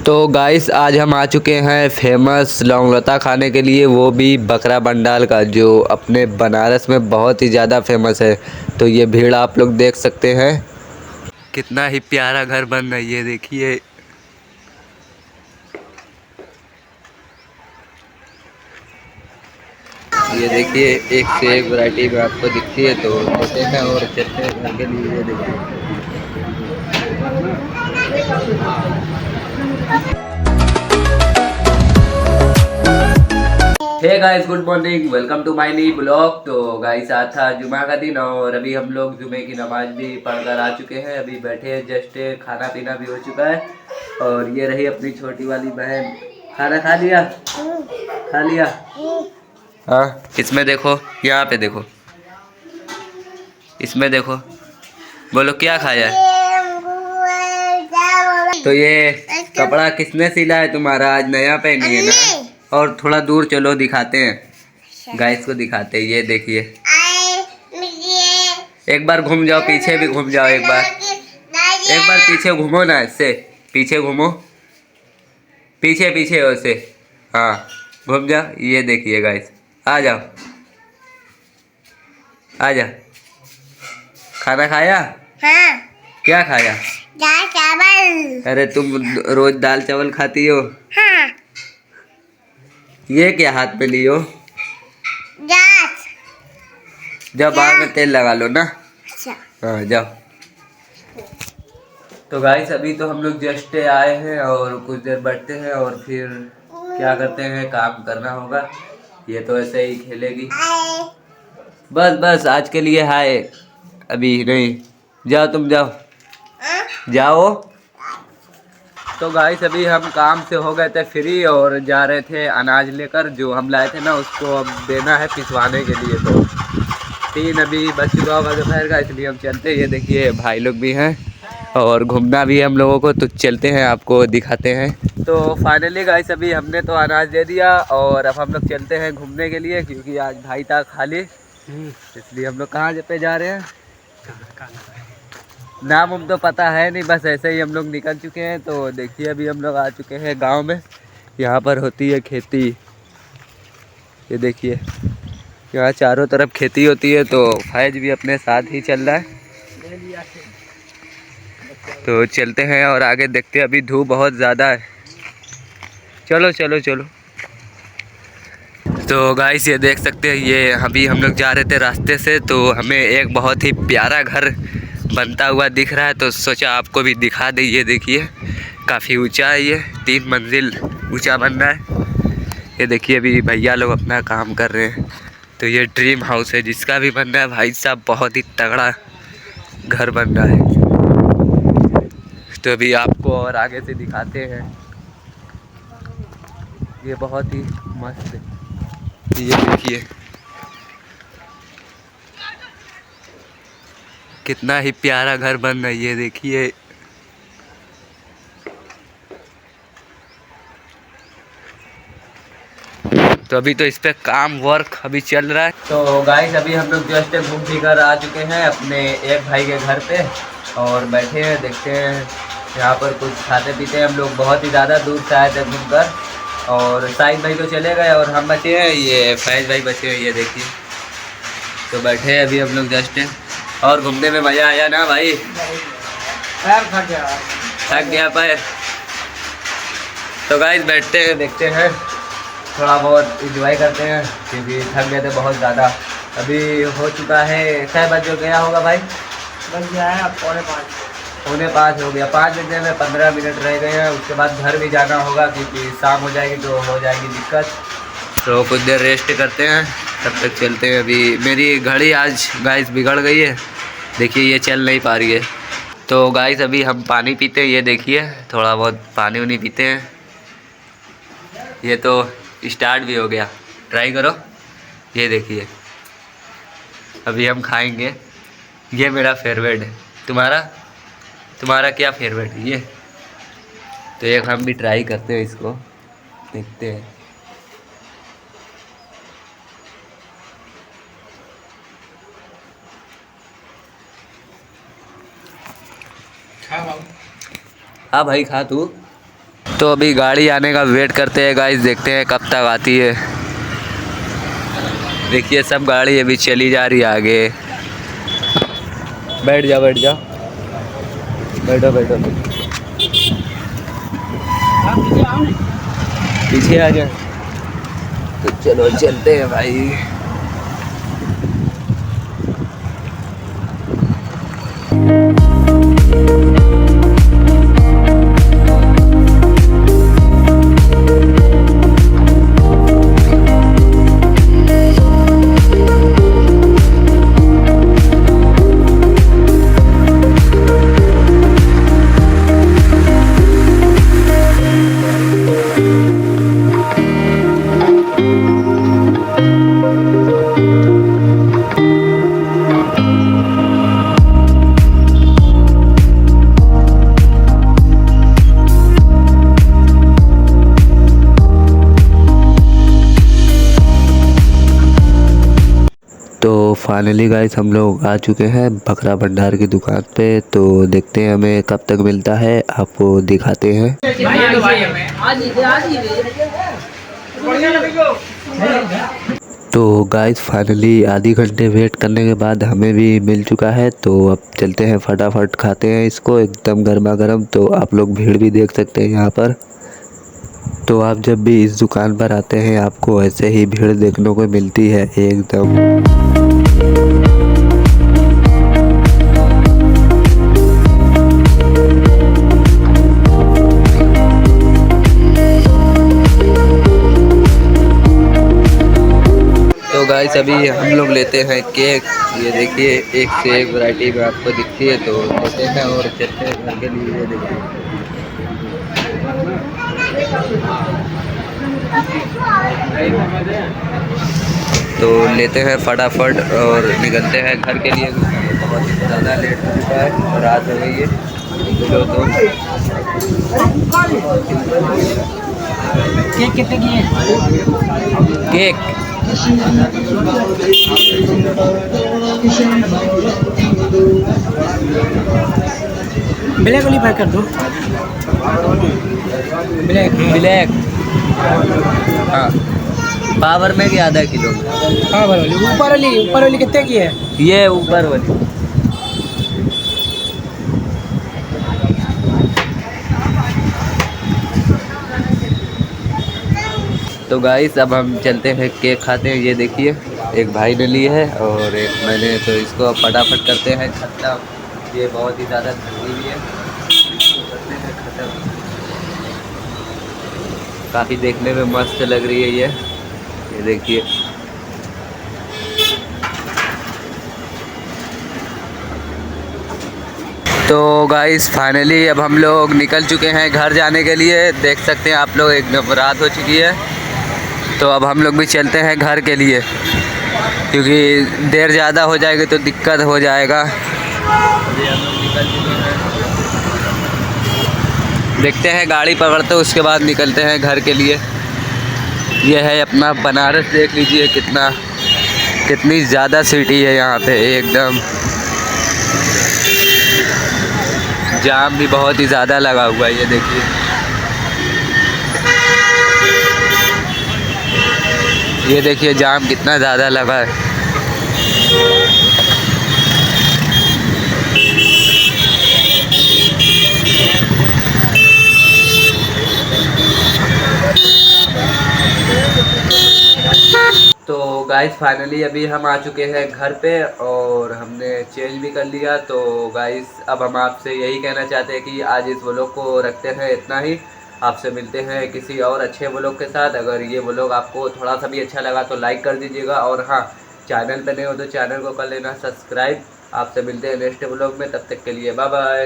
तो गाइस आज हम आ चुके हैं फेमस लौंगलता खाने के लिए, वो भी बकरा बंडाल का, जो अपने बनारस में बहुत ही ज़्यादा फेमस है। तो ये भीड़ आप लोग देख सकते हैं, कितना ही प्यारा घर बन रहा है, ये देखिए। ये देखिए, एक से एक वैरायटी में आपको दिखती है। तो लेते हैं और चलते हैं घर के लिए। ये देखिए, hey guys, good morning, welcome to my new blog. तो गाइस आज था जुमा का दिन और अभी हम लोग जुमे की नमाज भी पढ़कर आ चुके हैं। अभी बैठे हैं, जस्ट खाना पीना भी हो चुका है। और ये रही अपनी छोटी वाली बहन। खाना खा लिया? खा लिया? हाँ, इसमें देखो, यहाँ पे देखो, इसमें देखो, बोलो क्या खाया है? तो ये कपड़ा किसने सिला है तुम्हारा? आज नया पहनी है ना? और थोड़ा दूर चलो, दिखाते हैं, गाइस को दिखाते हैं। ये देखिए, एक बार घूम जाओ, पीछे भी घूम जाओ, एक बार पीछे घूमो ना, इससे पीछे घूमो, पीछे पीछे वैसे, हाँ घूम जाओ। ये देखिए गाइस, आ जाओ, आ जा। खाना खाया? हाँ। क्या खाया? दाल चावल। अरे तुम रोज दाल चावल खाती हो? हाँ। ये क्या हाथ पे लियो? जाओ बाल में तेल लगा लो ना। हाँ जाओ। तो गाइस अभी तो हम लोग जस्ट आए हैं और कुछ देर बैठते हैं और फिर क्या करते हैं, काम करना होगा। ये तो ऐसे ही खेलेगी। बस बस आज के लिए हाय, अभी नहीं। जाओ तुम जाओ, जाओ। तो गाइस अभी हम काम से हो गए थे फ्री और जा रहे थे अनाज लेकर, जो हम लाए थे ना उसको अब देना है पिसवाने के लिए। तो 3 अभी बज चुका होगा दोपहर का, इसलिए हम चलते हैं। ये देखिए भाई लोग भी हैं और घूमना भी है हम लोगों को, तो चलते हैं, आपको दिखाते हैं। तो फाइनली गाइस अभी हमने तो अनाज दे दिया और अब हम लोग चलते हैं घूमने के लिए, क्योंकि आज भाई था खाली, इसलिए हम लोग कहाँ पे जा रहे हैं नाम हम तो पता है नहीं, बस ऐसे ही हम लोग निकल चुके हैं। तो देखिए अभी हम लोग आ चुके हैं गांव में, यहाँ पर होती है खेती। ये देखिए, यहाँ चारों तरफ खेती होती है। तो फैज भी अपने साथ ही चल रहा है, तो चलते हैं और आगे देखते हैं। अभी धूप बहुत ज़्यादा है, चलो चलो चलो। तो गाइस ये देख सकते हैं, ये अभी हम लोग जा रहे थे रास्ते से, तो हमें एक बहुत ही प्यारा घर बनता हुआ दिख रहा है, तो सोचा आपको भी दिखा दे। ये देखिए, काफ़ी ऊंचा है, ये 3 मंजिल ऊंचा बन रहा है। ये देखिए अभी भैया लोग अपना काम कर रहे हैं। तो ये ड्रीम हाउस है, जिसका भी बन रहा है भाई साहब, बहुत ही तगड़ा घर बन रहा है। तो अभी आपको और आगे से दिखाते हैं, ये बहुत ही मस्त है। ये देखिए कितना ही प्यारा घर बन रहा है, ये देखिए। तो अभी तो इस पे काम वर्क अभी चल रहा है। तो गाइस अभी हम लोग जस्ट घूम फिर कर आ चुके हैं अपने एक भाई के घर पे और बैठे हैं, देखते हैं यहाँ पर कुछ खाते पीते हैं। हम लोग बहुत ही ज़्यादा दूर से आए थे घूमकर, और साहिद भाई तो चले गए और हम बचे हैं, ये फैज भाई बचे हैं। ये देखिए, तो बैठे हैं अभी हम लोग जस्ट। और घूमने में मज़ा आया ना भाई? पैर थक गया पैर। तो गाइस बैठते हैं, देखते हैं, थोड़ा बहुत इंजॉय करते हैं, क्योंकि थक गए थे बहुत ज़्यादा। अभी हो चुका है, कै बज गया होगा भाई? बज गया है अब 4:45 हो गया। 5 बजे में 15 मिनट रह गए हैं, उसके बाद घर भी जाना होगा, क्योंकि शाम हो जाएगी तो हो जाएगी दिक्कत। तो कुछ देर रेस्ट करते हैं, तब तक चलते हैं। अभी मेरी घड़ी आज गाइस बिगड़ गई है, देखिए ये चल नहीं पा रही है। तो गाइस अभी हम पानी पीते हैं, ये देखिए थोड़ा बहुत पानी उनी पीते हैं। ये तो स्टार्ट भी हो गया, ट्राई करो। ये देखिए अभी हम खाएंगे, ये मेरा फेवरेट है। तुम्हारा तुम्हारा क्या फेवरेट है ये? तो एक हम भी ट्राई करते हैं, इसको देखते हैं। हाँ भाई खा तू। तो अभी गाड़ी आने का वेट करते हैं गाइस, देखते हैं कब तक आती है। देखिए सब गाड़ी अभी चली जा रही है आगे। बैठ जा बैठ जा, बैठो बैठो, पीछे आ जाए। तो चलो चलते हैं भाई। तो फाइनली गाइस हम लोग आ चुके हैं बकरा भंडार की दुकान पे। तो देखते हैं हमें कब तक मिलता है, आपको दिखाते हैं। तो गाइस फाइनली आधी घंटे वेट करने के बाद हमें भी मिल चुका है। तो अब चलते हैं, फटाफट खाते हैं इसको, एकदम गर्मा गर्म। तो आप लोग भीड़ भी देख सकते हैं यहाँ पर। तो आप जब भी इस दुकान पर आते हैं आपको ऐसे ही भीड़ देखने को मिलती है एकदम। तो गाइस अभी हम लोग लेते हैं केक। ये देखिए एक से एक वैरायटी में आपको दिखती है, तो लेते हैं और चलते हैं घर के लिए। ये देखिए तो लेते हैं फटाफट और निकलते हैं घर के लिए। बहुत ज़्यादा लेट हो चुका है, रात हो गई है। तो केक कितने की है? केक ब्लैक वाली पैक कर दो। ब्लैक ब्लैक, हाँ पावर में कि आधा किलो में? पावर वाली। ऊपर वाली कितने की है? ये ऊपर वाली। तो गाइस अब हम चलते हैं केक खाते हैं। ये देखिए एक भाई ने ली है और एक मैंने, तो इसको फटाफट करते हैं खत्म। ये बहुत ही ज़्यादा ठंडी भी है, करते हैं खत्म। काफ़ी देखने में मस्त लग रही है ये देखिए। तो गाइस फाइनली अब हम लोग निकल चुके हैं घर जाने के लिए। देख सकते हैं आप लोग एकदम रात हो चुकी है। तो अब हम लोग भी चलते हैं घर के लिए, क्योंकि देर ज़्यादा हो जाएगी तो दिक्कत हो जाएगा। अभी हम लोग निकल चुके हैं, देखते हैं गाड़ी पकड़ते उसके बाद निकलते हैं घर के लिए। यह है अपना बनारस, देख लीजिए कितनी ज़्यादा सिटी है यहाँ पे एकदम। जाम भी बहुत ही ज़्यादा लगा हुआ है, ये देखिए। ये देखिए जाम कितना ज़्यादा लगा है। तो गाइस फाइनली अभी हम आ चुके हैं घर पे और हमने चेंज भी कर लिया। तो गाइस अब हम आपसे यही कहना चाहते हैं कि आज इस व्लॉग को रखते हैं इतना ही। आपसे मिलते हैं किसी और अच्छे व्लॉग के साथ। अगर ये व्लॉग आपको थोड़ा सा भी अच्छा लगा तो लाइक कर दीजिएगा, और हाँ चैनल पे नए हो तो चैनल को कर लेना सब्सक्राइब। आपसे मिलते हैं नेक्स्ट व्लॉग में, तब तक के लिए बाय बाय।